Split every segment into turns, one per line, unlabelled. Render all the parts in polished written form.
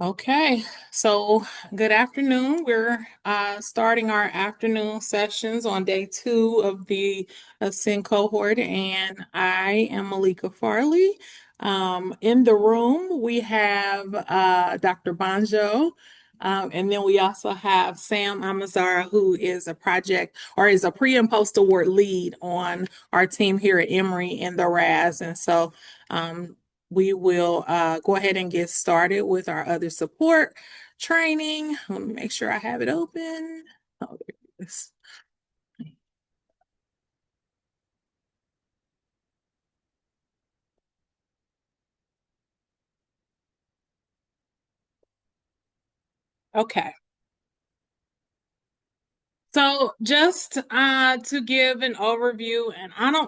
Okay, so good afternoon. We're starting our afternoon sessions on day 2 of the Ascend cohort, and I am Malika Farley. In the room, we have Dr. Banjo, and then we also have Sam Amazara, who is a project or is a pre and post award lead on our team here at Emory in the RAS. And so we will go ahead and get started with our other support training. Let me make sure I have it open. Oh, there it is. Okay. So just to give an overview, and I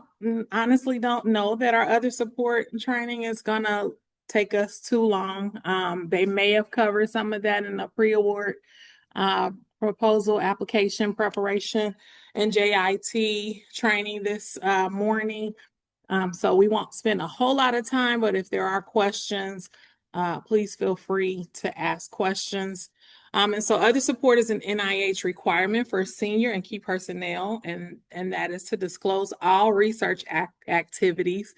honestly don't know that our other support training is gonna take us too long. They may have covered some of that in the pre-award uh, proposal application preparation and JIT training this morning. So we won't spend a whole lot of time, but if there are questions, please feel free to ask questions. And so other support is an NIH requirement for senior and key personnel, and that is to disclose all research activities.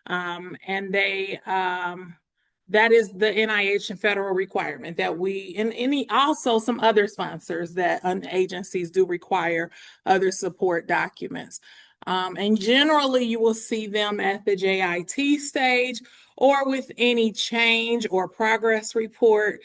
And that is the NIH and federal requirement that we, and any also some other sponsors that agencies do require other support documents. And generally, you will see them at the JIT stage or with any change or progress report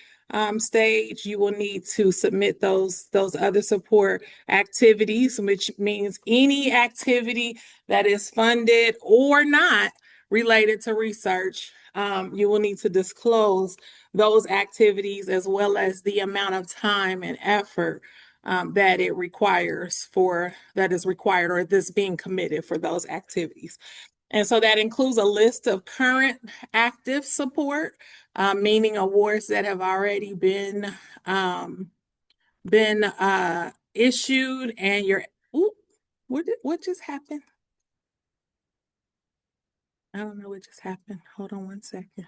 stage. You will need to submit those other support activities, which means any activity that is funded or not related to research. You will need to disclose those activities as well as the amount of time and effort that it requires for that is required or this being committed for those activities. And so that includes a list of current active support, meaning awards that have already been issued, and your ooh, what just happened? I don't know what just happened. Hold on one second.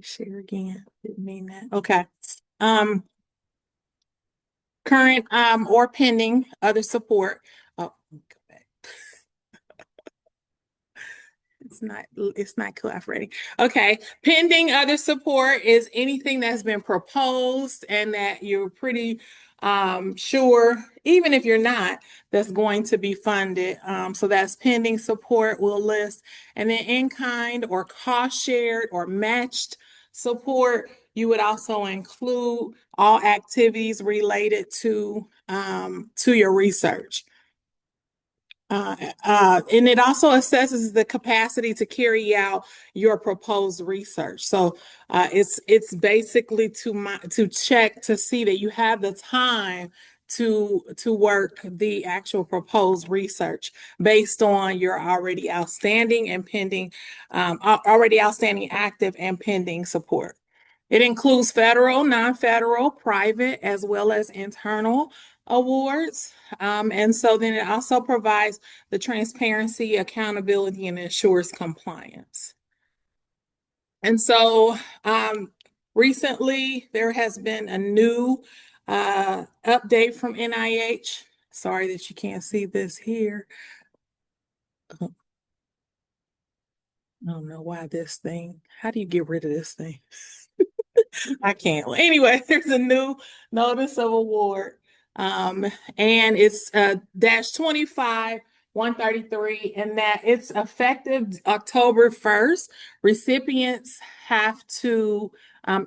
Share again. Didn't mean that. Okay. Um, Current or pending other support. Oh, go back. It's not collaborating. Okay. Pending other support is anything that's been proposed and that you're pretty sure, even if you're not, that's going to be funded. So that's pending support, we'll list. And then in kind or cost shared or matched support, you would also include all activities related to your research. And it also assesses the capacity to carry out your proposed research. So it's basically to check to see that you have the time to work the actual proposed research based on your already outstanding and pending, already outstanding active and pending support. It includes federal, non-federal, private, as well as internal awards. And so then it also provides the transparency, accountability, and ensures compliance. And so recently there has been a new update from NIH. Sorry that you can't see this here. I don't know why this thing, how do you get rid of this thing? I can't. Anyway, there's a new notice of award. And it's dash 25 133, and that it's effective October 1st. Recipients have to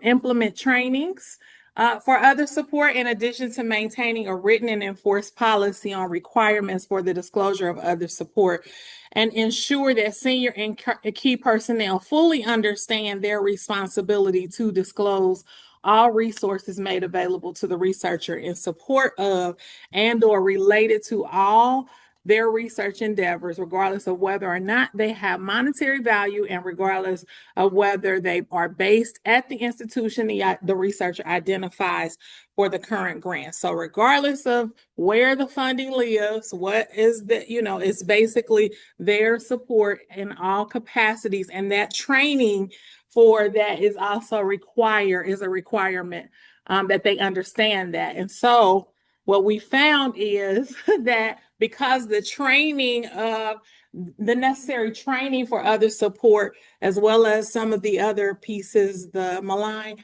implement trainings for other support in addition to maintaining a written and enforced policy on requirements for the disclosure of other support and ensure that senior and key personnel fully understand their responsibility to disclose all resources made available to the researcher in support of and or related to all their research endeavors, regardless of whether or not they have monetary value and regardless of whether they are based at the institution the researcher identifies for the current grant. So regardless of where the funding lives, what is it's basically their support in all capacities, and that training for that is also a requirement that they understand that. And so what we found is that because the training of the necessary training for other support, as well as some of the other pieces, the malign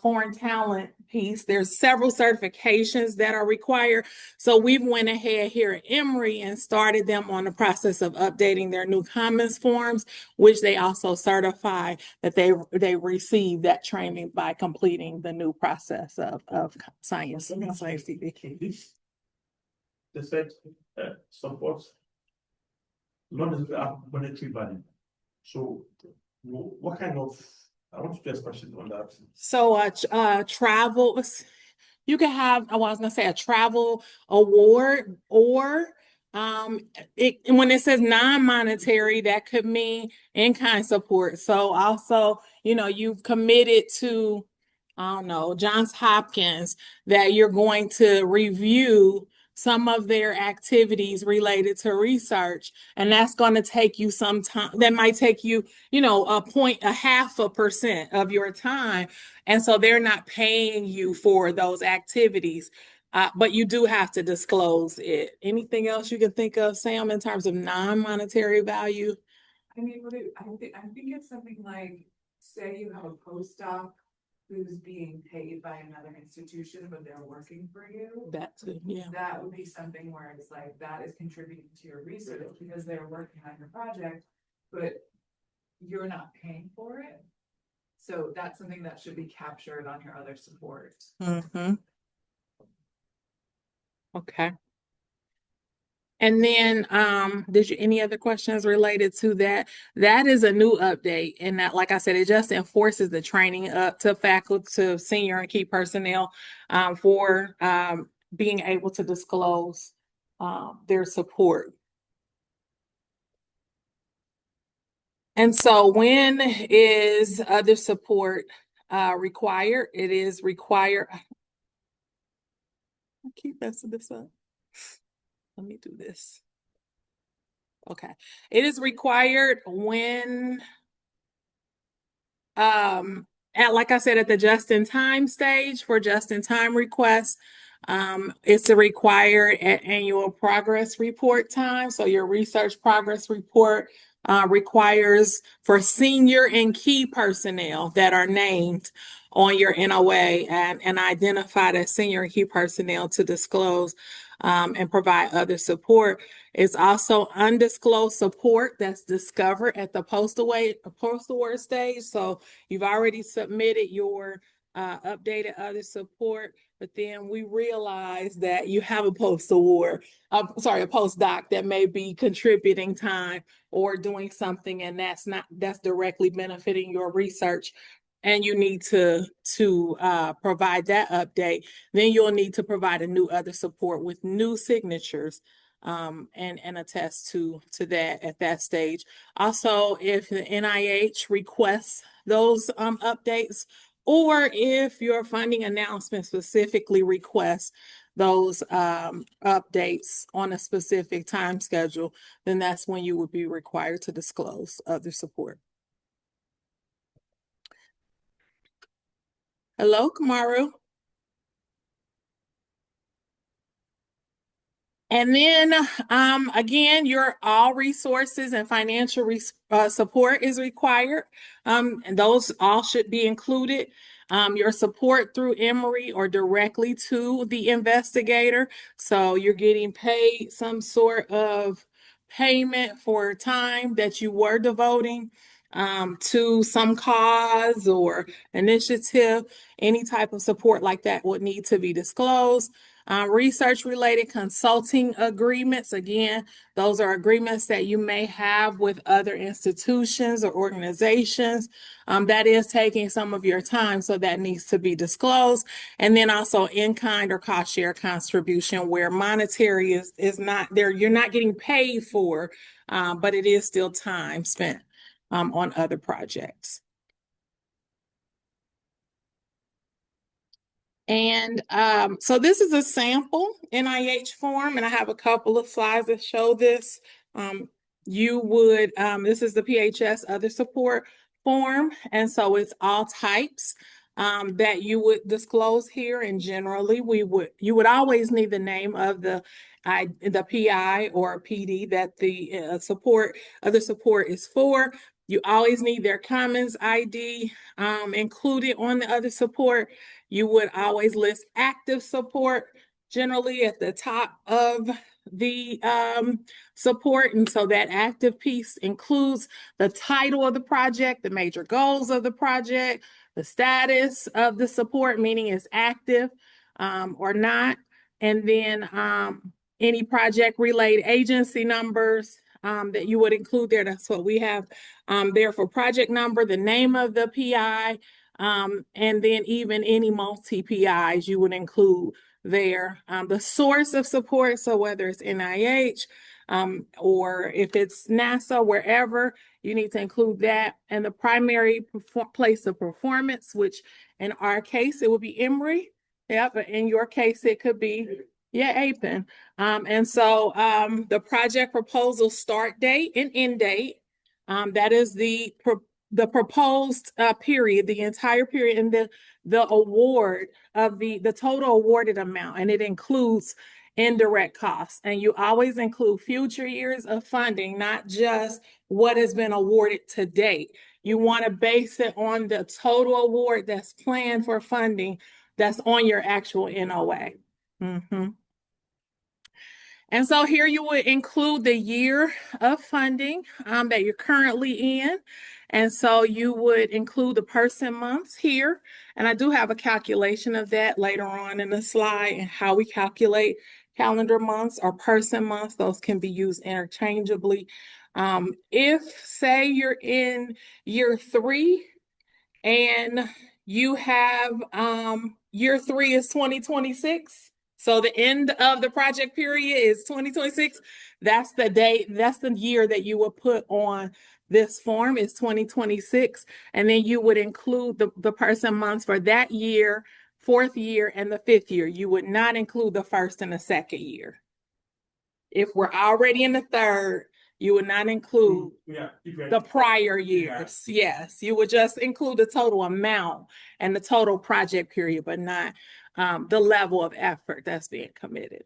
foreign talent piece, there's several certifications that are required. So we've went ahead here at Emory and started them on the process of updating their new Commons forms, which they also certify that they receive that training by completing the new process of science.
They said support not necessarily monetary value. So what kind of, I want to just question on that.
So travel, you can have, I was gonna say a travel award, or when it says non-monetary, that could mean in-kind support. So also, you've committed to, I don't know, Johns Hopkins, that you're going to review some of their activities related to research, and that's going to take you some time. That might take you, a half a percent of your time, and so they're not paying you for those activities, but you do have to disclose it. Anything else you can think of, Sam, in terms of non-monetary value?
I mean, I think it's something like, say you have a postdoc who's being paid by another institution, but they're working for you.
That too, yeah.
That would be something where it's like, that is contributing to your research because they're working on your project, but you're not paying for it. So that's something that should be captured on your other support.
Mm-hmm. Okay. And then, any other questions related to that? That is a new update, and that, like I said, it just enforces the training up to faculty, to senior and key personnel, for being able to disclose their support. And so, when is other support required? It is required. I keep messing this up. Let me do this. Okay. It is required when, like I said, at the just-in-time stage for just-in-time requests, it's a required at annual progress report time. So your research progress report requires for senior and key personnel that are named on your NOA and identified as senior and key personnel to disclose and provide other support. It's also undisclosed support that's discovered at the post award stage. So you've already submitted your updated other support, but then we realize that you have a postdoc that may be contributing time or doing something, and that's directly benefiting your research, and you need to provide that update. Then you'll need to provide a new other support with new signatures, and attest to that at that stage. Also, if the NIH requests those updates, or if your funding announcement specifically requests those updates on a specific time schedule, then that's when you would be required to disclose other support. Hello, Kamaru. And then, again, your all resources and financial support is required. And those all should be included. Your support through Emory or directly to the investigator. So you're getting paid some sort of payment for time that you were devoting to some cause or initiative. Any type of support like that would need to be disclosed. Research-related consulting agreements, again, those are agreements that you may have with other institutions or organizations. That is taking some of your time, so that needs to be disclosed. And then also in-kind or cost-share contribution, where monetary is not there, you're not getting paid for, but it is still time spent on other projects. And so this is a sample NIH form, and I have a couple of slides that show this. This is the PHS other support form, and so it's all types that you would disclose here. And generally, you would always need the name of the PI or PD that the other support is for. You always need their Commons ID included on the other support. You would always list active support generally at the top of the support. And so that active piece includes the title of the project, the major goals of the project, the status of the support, meaning it's active or not. And then any project related agency numbers that you would include there. That's what we have there for project number, the name of the PI, and then even any multi-PIs you would include there. The source of support, so whether it's NIH or if it's NASA, wherever, you need to include that. And the primary place of performance, which in our case, it would be Emory. Yeah, but in your case, it could be, APEN. And so the project proposal start date and end date, that is the proposed period, the entire period, and the award of the total awarded amount, and it includes indirect costs. And you always include future years of funding, not just what has been awarded to date. You want to base it on the total award that's planned for funding that's on your actual NOA. And so here you would include the year of funding that you're currently in. And so you would include the person months here. And I do have a calculation of that later on in the slide and how we calculate calendar months or person months. Those can be used interchangeably. If, say, you're in year 3 and you have year 3 is 2026. So the end of the project period is 2026. That's the date, that's the year that you will put on this form is 2026. And then you would include the person months for that year, 4th year, and the 5th year. You would not include the 1st and the 2nd year. If we're already in the 3rd, you would not include the prior years. Yes, you would just include the total amount and the total project period, but not the level of effort that's being committed.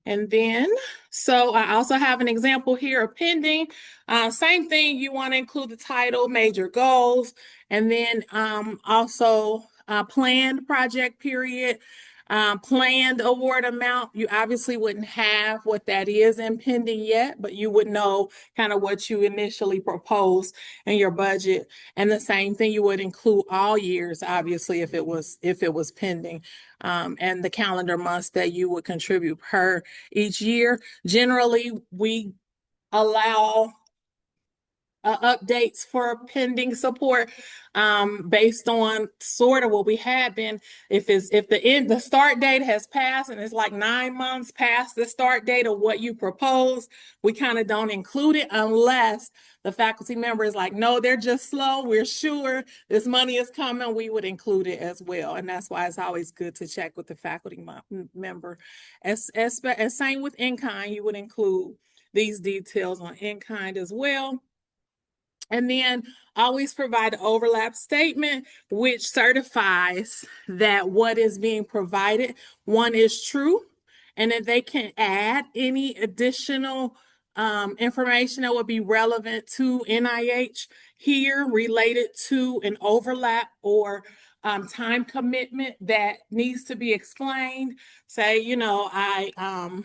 And then, so I also have an example here of pending. Same thing, you want to include the title, major goals, and then also planned project period, planned award amount. You obviously wouldn't have what that is in pending yet, but you would know kind of what you initially proposed in your budget. And the same thing, you would include all years, obviously, if it was pending, and the calendar months that you would contribute per each year. Generally, we allow updates for pending support based on sort of what we had been. If the start date has passed and it's like 9 months past the start date of what you propose, we kind of don't include it unless the faculty member is like, no, they're just slow. We're sure this money is coming. We would include it as well. And that's why it's always good to check with the faculty member. As same with in-kind, you would include these details on in-kind as well. And then always provide an overlap statement, which certifies that what is being provided, one, is true, and that they can add any additional information that would be relevant to NIH here related to an overlap or time commitment that needs to be explained. Say, I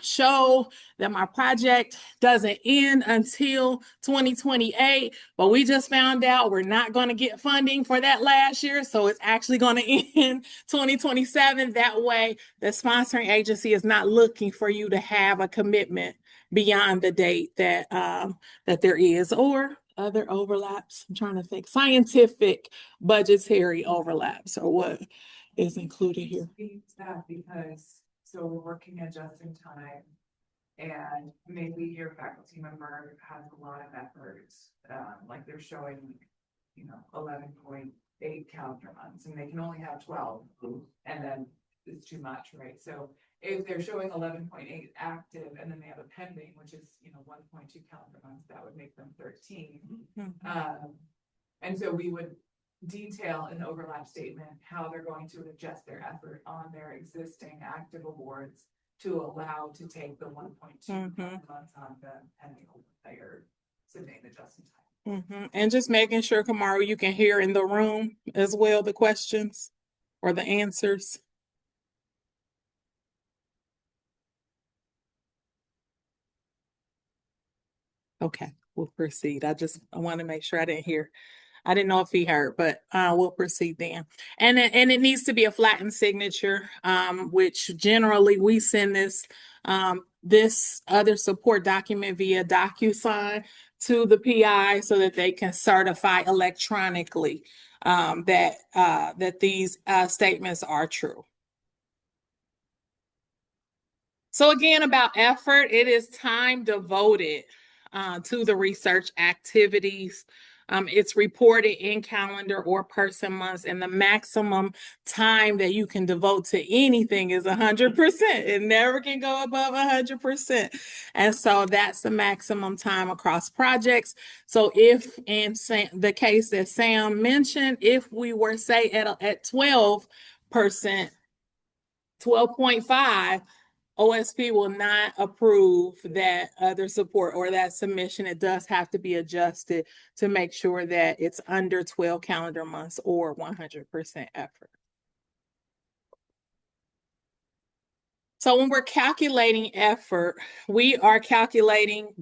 show that my project doesn't end until 2028, but we just found out we're not going to get funding for that last year, so it's actually going to end 2027. That way, the sponsoring agency is not looking for you to have a commitment beyond the date that there is, or other overlaps. I'm trying to think. Scientific budgetary overlaps or what is included here.
Speak to that because, so we're working at just in time. And maybe your faculty member has a lot of efforts, like they're showing, 11.8 calendar months and they can only have 12. And then it's too much, right? So if they're showing 11.8 active and then they have a pending, which is, 1.2 calendar months, that would make them 13. And so we would detail in the overlap statement how they're going to adjust their effort on their existing active awards to allow to take the 1.2 months on the pending that you're submitting the just in time.
And just making sure, Kamaru, you can hear in the room as well the questions or the answers. Okay, we'll proceed. I want to make sure I didn't know if he heard, but we'll proceed then. And it needs to be a flattened signature, which generally we send this other support document via DocuSign to the PI so that they can certify electronically that these statements are true. So again, about effort, it is time devoted to the research activities. It's reported in calendar or person months, and the maximum time that you can devote to anything is 100%. It never can go above 100%. And so that's the maximum time across projects. So if in the case that Sam mentioned, if we were say at 12%, 12.5, OSP will not approve that other support or that submission. It does have to be adjusted to make sure that it's under 12 calendar months or 100% effort. So when we're calculating effort, we are dividing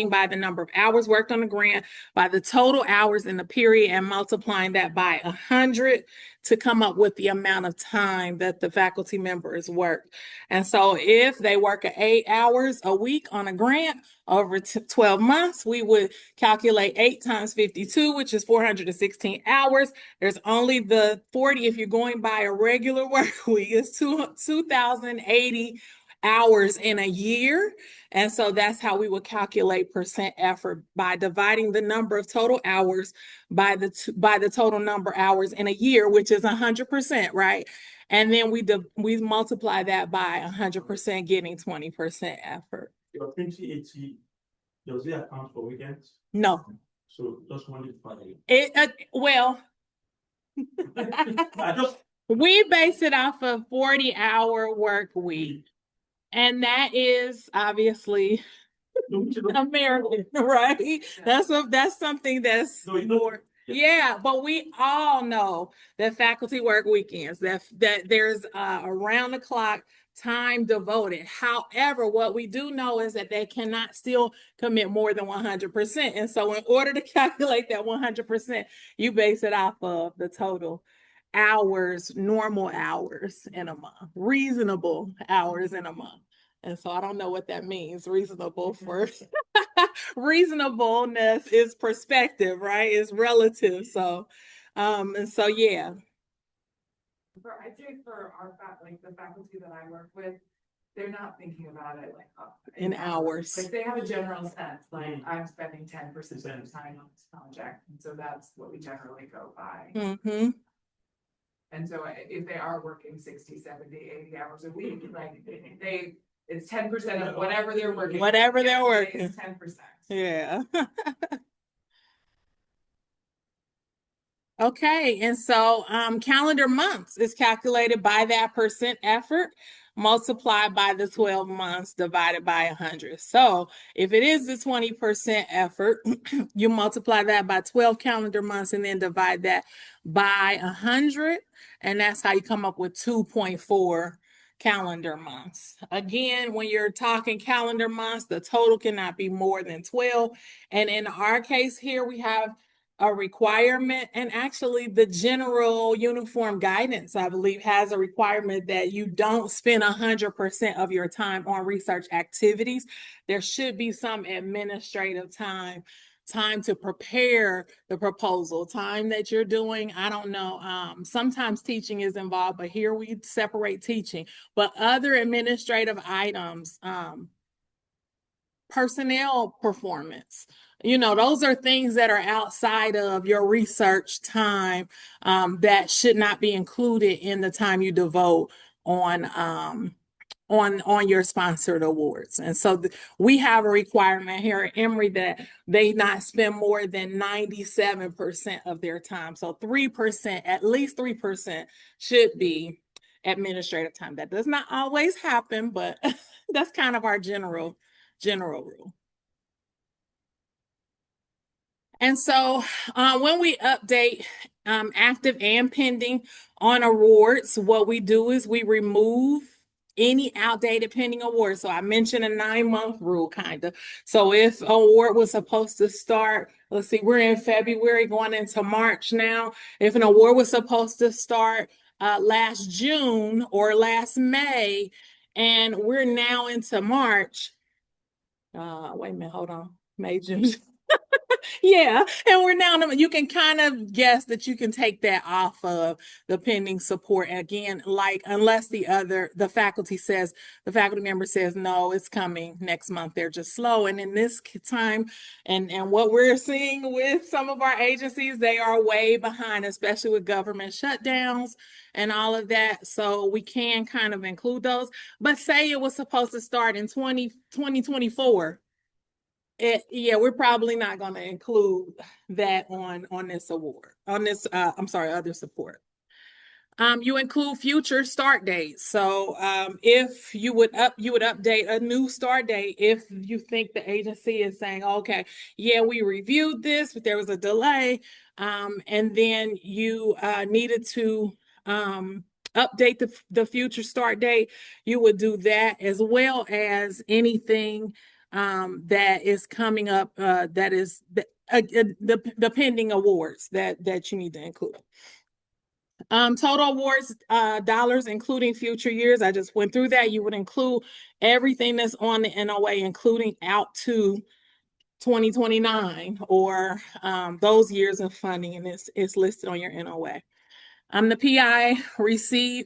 by the number of hours worked on the grant, by the total hours in the period, and multiplying that by 100 to come up with the amount of time that the faculty members worked. And so if they work 8 hours a week on a grant over 12 months, we would calculate 8 times 52, which is 416 hours. There's only the 40 if you're going by a regular work week. It's 2,080 hours in a year. And so that's how we would calculate percent effort, by dividing the number of total hours by the total number of hours in a year, which is 100%, right? And then we multiply that by 100%, getting 20% effort.
Your 2080, does it account for weekends?
No.
So just wanted to find
well, we base it off of 40-hour work week. And that is obviously American, right? That's something that's more. Yeah, but we all know that faculty work weekends, that there's around the clock time devoted. However, what we do know is that they cannot still commit more than 100%. And so in order to calculate that 100%, you base it off of the total hours, normal hours in a month, reasonable hours in a month. And so I don't know what that means. Reasonable for reasonableness is perspective, right? It's relative. So, and so, yeah.
I'd say for our the faculty that I work with, they're not thinking about it
in hours.
Like they have a general sense, like I'm spending 10% of the time on this project. And so that's what we generally go by. And so if they are working 60, 70, 80 hours a week, like it's 10% of whatever they're working.
Whatever they're working.
It's 10%.
Yeah. Okay, and so calendar months is calculated by that percent effort. multiplied by the 12 months divided by 100. So if it is the 20% effort, you multiply that by 12 calendar months and then divide that by 100, and that's how you come up with 2.4 calendar months. Again, when you're talking calendar months, the total cannot be more than 12. And in our case here, we have a requirement, and actually the general uniform guidance, I believe, has a requirement that you don't spend 100% of your time on research activities. There should be some administrative time to prepare the proposal, time that you're doing. I don't know. Sometimes teaching is involved, but here we separate teaching. But other administrative items, personnel performance, those are things that are outside of your research time, that should not be included in the time you devote on your sponsored awards. And so we have a requirement here at Emory that they not spend more than 97% of their time. So 3%, at least 3% should be administrative time. That does not always happen, but that's kind of our general rule. And so when we update active and pending on awards, what we do is we remove any outdated pending awards. So I mentioned a 9-month rule, kind of. So if an award was supposed to start, let's see, we're in February going into March now. If an award was supposed to start last June or last May, and we're now into March, wait a minute, hold on, May, June. Yeah, and we're now, you can kind of guess that you can take that off of the pending support. Again, like, unless the faculty member says, no, it's coming next month, they're just slow. And in this time, and what we're seeing with some of our agencies, they are way behind, especially with government shutdowns and all of that. So we can kind of include those. But say it was supposed to start in 2024. We're probably not going to include that on this award, on this, other support. You include future start dates. So if you would update a new start date if you think the agency is saying, okay, yeah, we reviewed this, but there was a delay, and then you needed to update the future start date, you would do that, as well as anything that is coming up, that is the pending awards that you need to include. Total awards dollars, including future years. I just went through that. You would include everything that's on the NOA, including out to 2029 or those years of funding, and it's listed on your NOA. The PI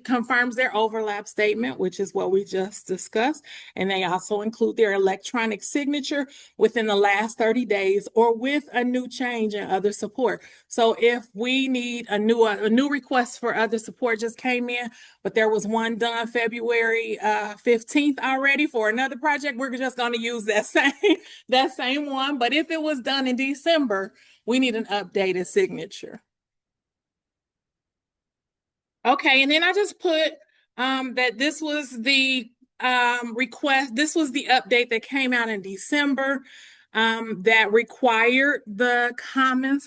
confirms their overlap statement, which is what we just discussed, and they also include their electronic signature within the last 30 days or with a new change in other support. So if we need a new request for other support just came in, but there was one done February 15th already for another project, we're just going to use that same one. But if it was done in December, we need an updated signature. Okay, and then I just put that this was the request, this was the update that came out in December that required the comment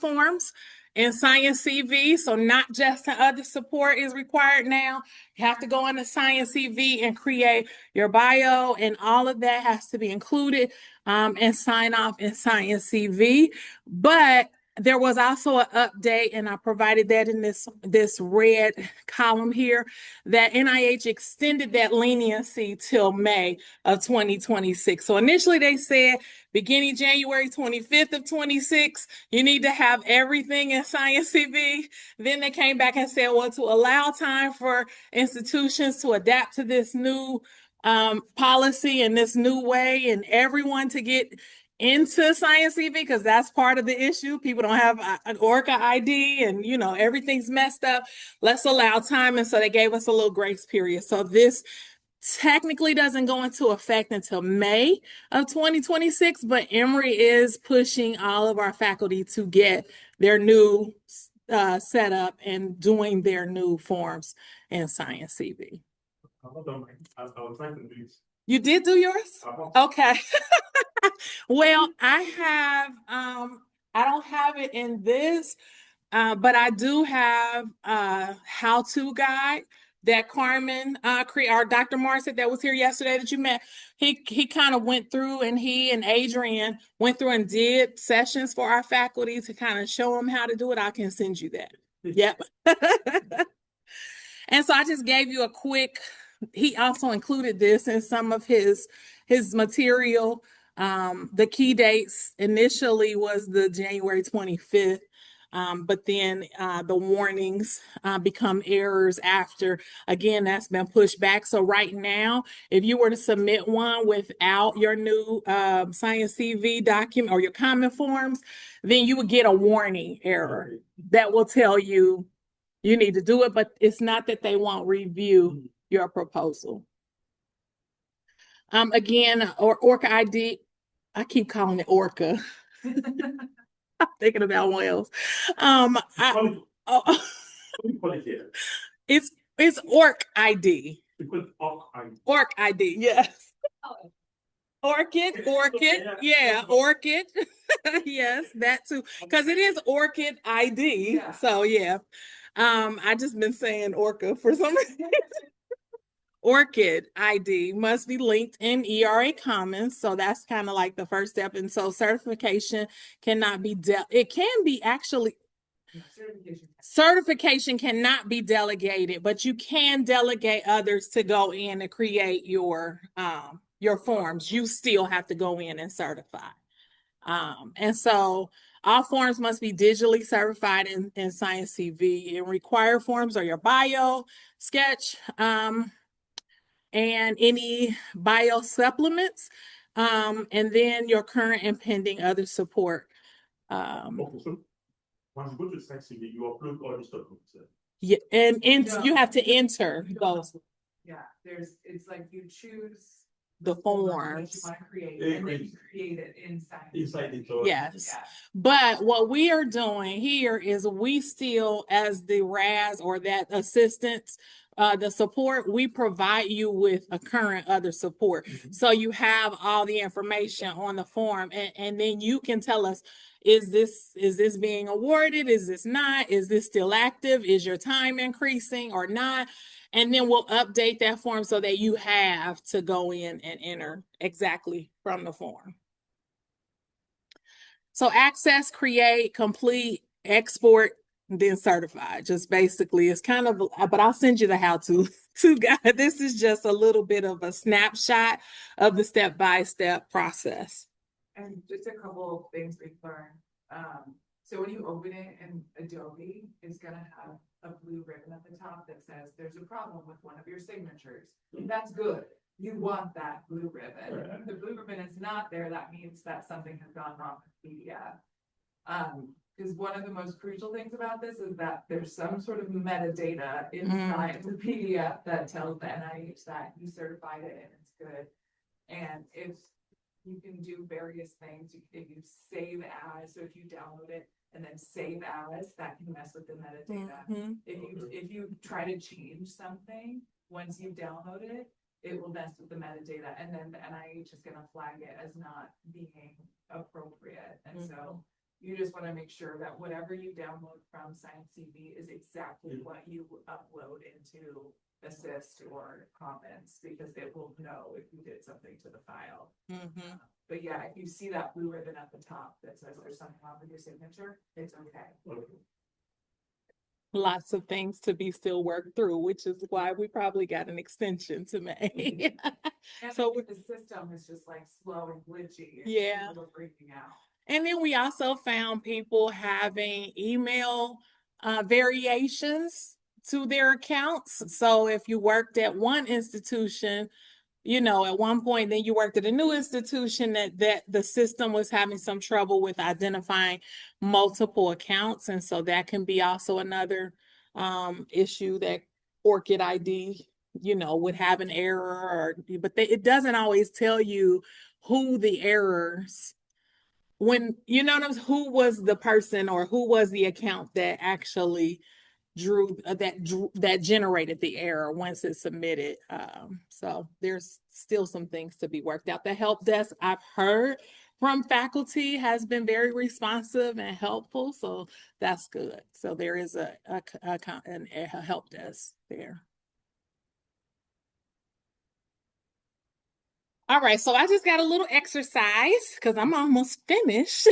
forms in Science CV. So not just the other support is required now. You have to go into Science CV and create your bio, and all of that has to be included and sign off in Science CV. But there was also an update, and I provided that in this red column here, that NIH extended that leniency till May of 2026. So initially they said beginning January 25th of 26, you need to have everything in Science CV. Then they came back and said, well, to allow time for institutions to adapt to this new policy and this new way, and everyone to get into Science CV, because that's part of the issue. People don't have an ORCA ID, and everything's messed up. Let's allow time. And so they gave us a little grace period. So this technically doesn't go into effect until May of 2026, but Emory is pushing all of our faculty to get their new setup and doing their new forms in Science CV.
I'm not done. I was trying to do it.
You did do yours? Okay. Well, I don't have it in this, but I do have a how-to guide that Carmen our Dr. Marcy that was here yesterday that you met. He kind of went through, and he and Adrian went through and did sessions for our faculty to kind of show them how to do it. I can send you that. Yep. And so I just gave you a quick, he also included this in some of his material. The key dates initially was the January 25th. But then the warnings become errors after. Again, that's been pushed back. So right now, if you were to submit one without your new Science CV document or your comment forms, then you would get a warning error that will tell you you need to do it, but it's not that they won't review your proposal. Again, Orca ID, I keep calling it Orca. I'm thinking about one else.
What
Oh,
do you call it here?
it's Orc ID.
We call it Orc ID.
Orc ID, yes. Orchid, yeah, orchid. Yes, that too. Because it is Orchid ID.
Yeah.
So yeah. I just been saying Orca for some reason. Orchid ID must be linked in ERA Commons. So that's kind of like the first step. And so certification cannot be it can be actually certification cannot be delegated, but you can delegate others to go in and create your forms. You still have to go in and certify. And so all forms must be digitally certified in Science CV. And required forms are your bio, sketch, and any bio supplements, and then your current and pending other support.
Okay, so once you go to Science CV, you upload all these documents.
Yeah, and
No.
you have to enter
You don't
those
have- Yeah, it's like you choose
the
form that
forms.
you want to create,
Yeah,
and then you create it inside.
Inside it all.
Yes.
Yeah.
But what we are doing here is we still, as the RAS or that assistance, the support, we provide you with a current other support.
Mhm.
So you have all the information on the form, and then you can tell us, is this being awarded? Is this not? Is this still active? Is your time increasing or not? And then we'll update that form so that you have to go in and enter exactly from the form. So access, create, complete, export, then certify. Just basically, it's kind of, but I'll send you the how-to guide. This is just a little bit of a snapshot of the step-by-step process.
And just a couple of things we've learned. So when you open it in Adobe, it's gonna have a blue ribbon at the top that says there's a problem with one of your signatures. That's good. You want that blue ribbon.
Right.
If the blue ribbon is not there, that means that something has gone wrong with PDF. Because one of the most crucial things about this is that there's some sort of metadata inside the PDF that tells the NIH that you certified it and it's good. And if you can do various things, if you save as, so if you download it and then save as, that can mess with the metadata.
Mhm.
If you try to change something, once you download it, it will mess with the metadata, and then the NIH is gonna flag it as not being appropriate. And so you just wanna make sure that whatever you download from Science CV is exactly what you upload into Assist or Commons, because it will know if you did something to the file.
Mhm.
But yeah, if you see that blue ribbon at the top that says there's something wrong with your signature, it's okay.
Okay.
Lots of things to be still worked through, which is why we probably got an extension to make.
And
So
so the system is just like slow and glitchy. And
Yeah.
people are freaking out.
And then we also found people having email variations to their accounts. So if you worked at one institution, you know, at one point, then you worked at a new institution that the system was having some trouble with identifying multiple accounts. And so that can be also another issue that Orchid ID, you know, would have an error, but it doesn't always tell you who the errors when you know who was the person or who was the account that actually that generated the error once it's submitted. So there's still some things to be worked out. The help desk, I've heard from faculty, has been very responsive and helpful, so that's good. So there is a help desk there. All right, so I just got a little exercise because I'm almost finished.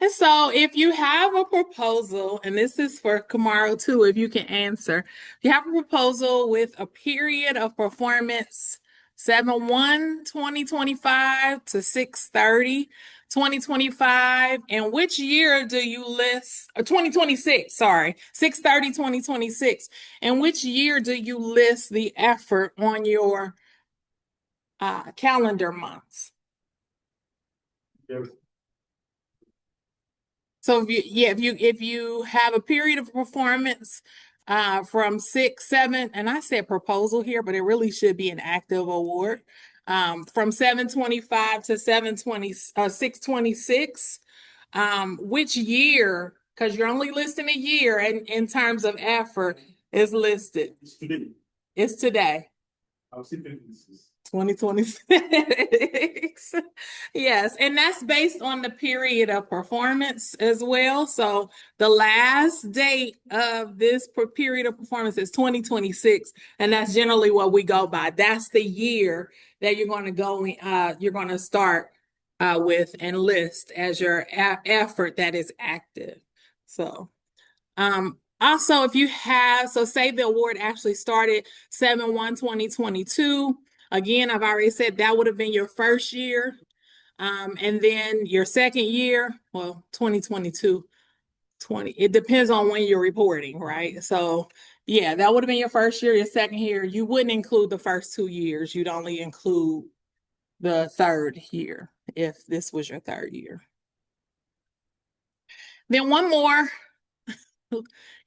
And so if you have a proposal, and this is for Kamaro too, if you can answer, if you have a proposal with a period of performance 7/1/2025 to 6/30/2025, and which year do you list, or 2026, sorry, 6/30/2026, and which year do you list the effort on your calendar months? So if you have a period of performance from 6/7, and I said proposal here, but it really should be an active award, from 7/25 to 6/26, which year, because you're only listing a year and in terms of effort, is listed.
It's today.
It's today.
I'll see this.
2026. Yes, and that's based on the period of performance as well. So the last date of this period of performance is 2026, and that's generally what we go by. That's the year that you're going to go you're going to start with and list as your effort that is active. So also, if you have, so say the award actually started 7/1/2022. Again, I've already said that would have been your first year. And then your second year, well, 2022, it depends on when you're reporting, right? So yeah, that would have been your first year. Your second year, you wouldn't include the first 2 years. You'd only include the third year if this was your third year. Then one more.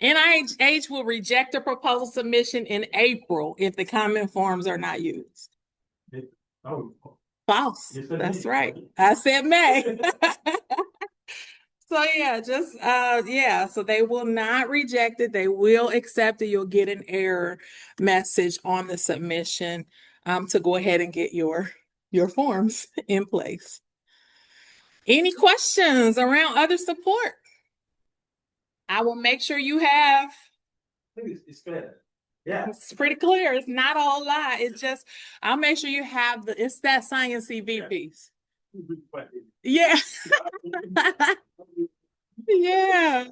NIH will reject a proposal submission in April if the comment forms are not used.
Oh,
False.
you said
That's
May.
right. I said May. So yeah, so they will not reject it. They will accept it. You'll get an error message on the submission to go ahead and get your forms in place. Any questions around other support? I will make sure you have.
I think it's clear. Yeah.
It's pretty clear. It's not a whole lot. It's just, I'll make sure you have it's that science CV piece. Yeah.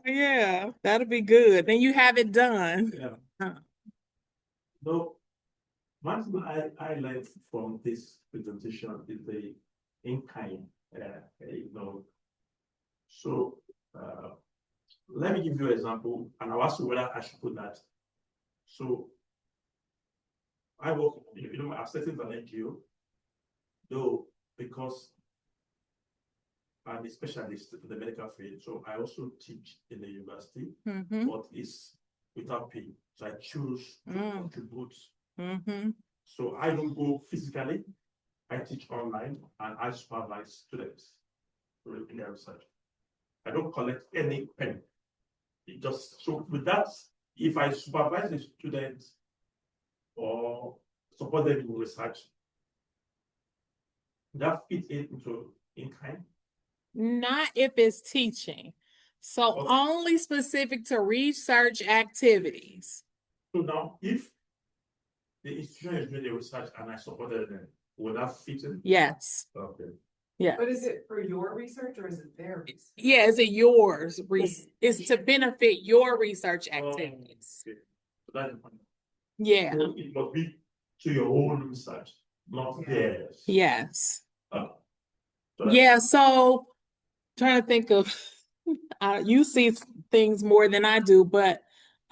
Yeah. That'll be good. Then you have it done.
Yeah. No, one thing I learned from this presentation is the in-kind, So let me give you an example, and I'll ask you whether I should put that. So I work, I've settled an NGO, though, because I'm a specialist in the medical field, so I also teach in the university, but it's without pay. So I choose to contribute. So I don't go physically, I teach online, and I supervise students in their research. I don't collect any penny. It just, so with that, if I supervise a student or support them in research, that fits into in-kind?
Not if it's teaching. So only specific to research activities.
So now, if the institution is doing the research and I supported them, will that fit in?
Yes.
Okay.
Yeah.
But is it for your research or is it their research?
Yeah, is it yours? It's to benefit your research activities.
Okay. So that's the point.
Yeah.
So it must be to your own research, not theirs.
Yes.
So
Yeah, so trying to think of you see things more than I do, but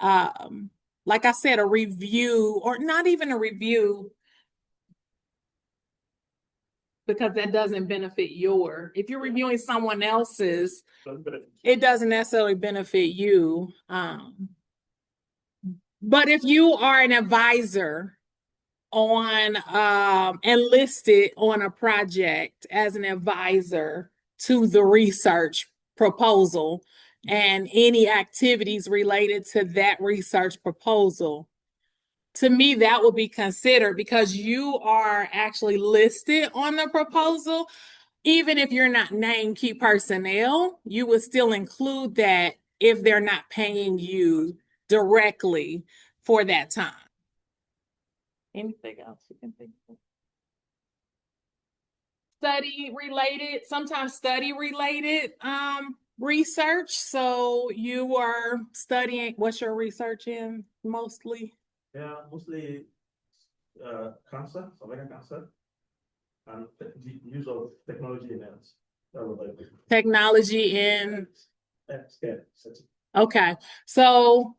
like I said, a review, or not even a review, because that doesn't benefit if you're reviewing someone else's, it doesn't necessarily benefit you. But if you are an advisor on enlisted on a project as an advisor to the research proposal, and any activities related to that research proposal. To me, that would be considered because you are actually listed on the proposal. Even if you're not named key personnel, you would still include that if they're not paying you directly for that time. Anything else you can think of? Study related, sometimes study related research. So you are studying, what's your research in mostly?
Yeah, mostly cancer, cervical cancer, and the use of technology in health. That was like
Technology in,
healthcare setting.
okay. So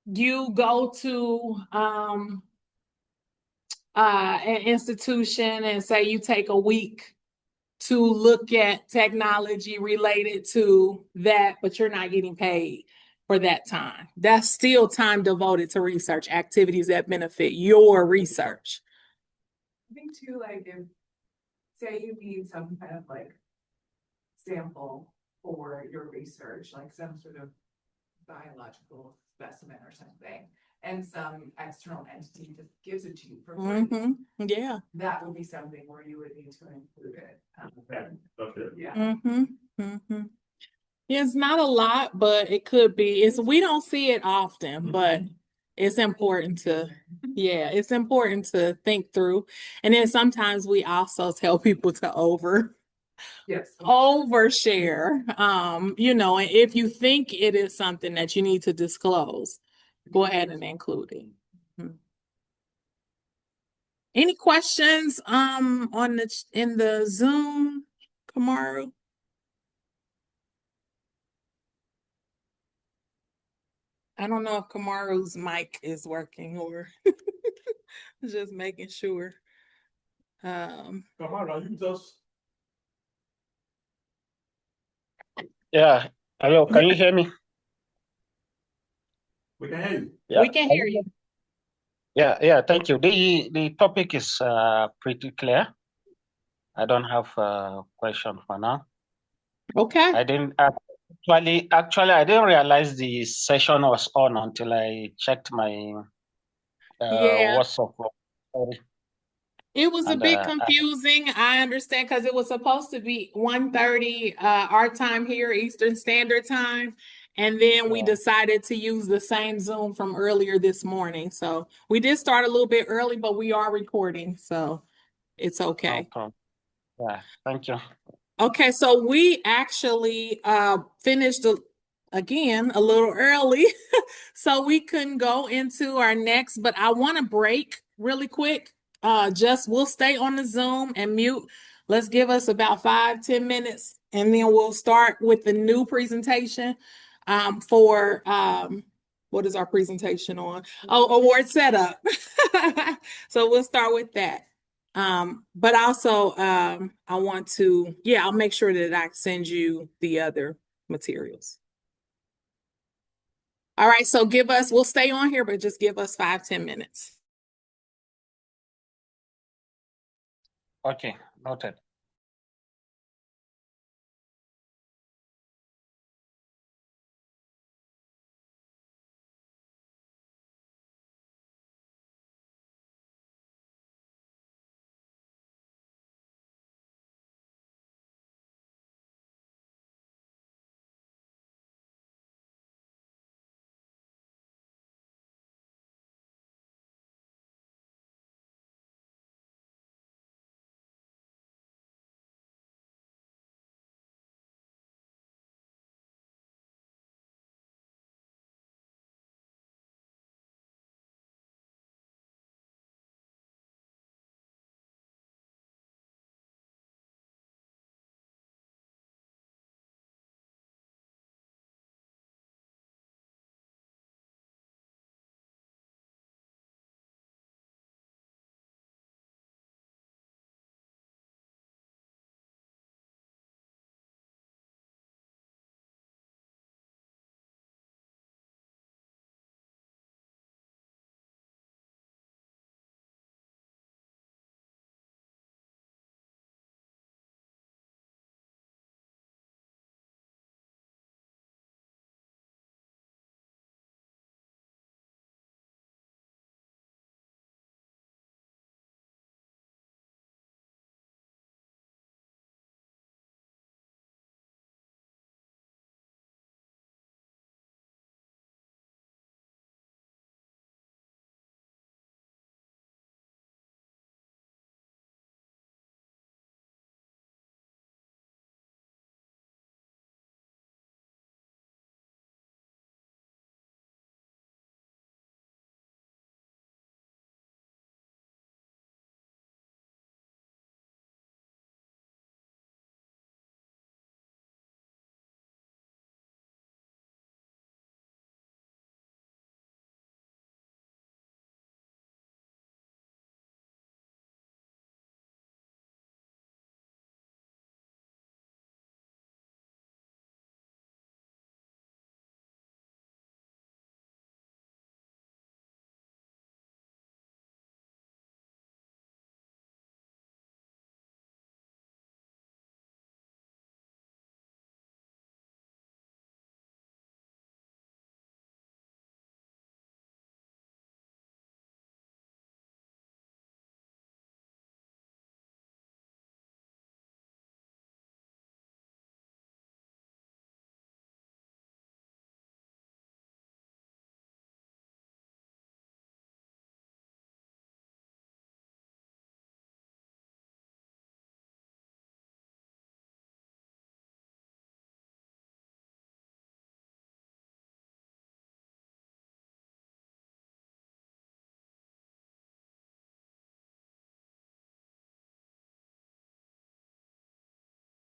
you go to an institution and say you take a week to look at technology related to that, but you're not getting paid for that time. That's still time devoted to research activities that benefit your research.
I think too, like if, say you need some kind of like sample for your research, like some sort of biological specimen or something, and some external entity just gives it to you for free,
Yeah.
that would be something where you would need to include it.
Okay.
Yeah.
It's not a lot, but it could be. We don't see it often, but it's important to, yeah, it's important to think through. And then sometimes we also tell people to
Yes.
overshare. And if you think it is something that you need to disclose, go ahead and include it. Any questions in the Zoom, Kamaru? I don't know if Kamaru's mic is working or just making sure.
Kamara, you just
Yeah. Hello, can you hear me?
we can hear you.
Yeah.
We can hear you.
Yeah, thank you. The topic is pretty clear. I don't have a question for now.
Okay.
I didn't actually I didn't realize the session was on until I checked my
Yeah.
WhatsApp. Sorry.
It was a
And,
bit confusing. I understand because it was supposed to be 1:30 our time here, Eastern Standard Time. And then we
Yeah.
decided to use the same Zoom from earlier this morning. So we did start a little bit early, but we are recording, so it's okay.
No problem. Yeah, thank you.
Okay, so we actually finished again a little early, so we couldn't go into our next, but I want to break really quick. We'll stay on the Zoom and mute. Let's give us about 5-10 minutes, and then we'll start with the new presentation for what is our presentation on? Oh, award setup. So we'll start with that. But also, I want to, I'll make sure that I send you the other materials. All right, so we'll stay on here, but just give us 5-10 minutes.
Okay, noted.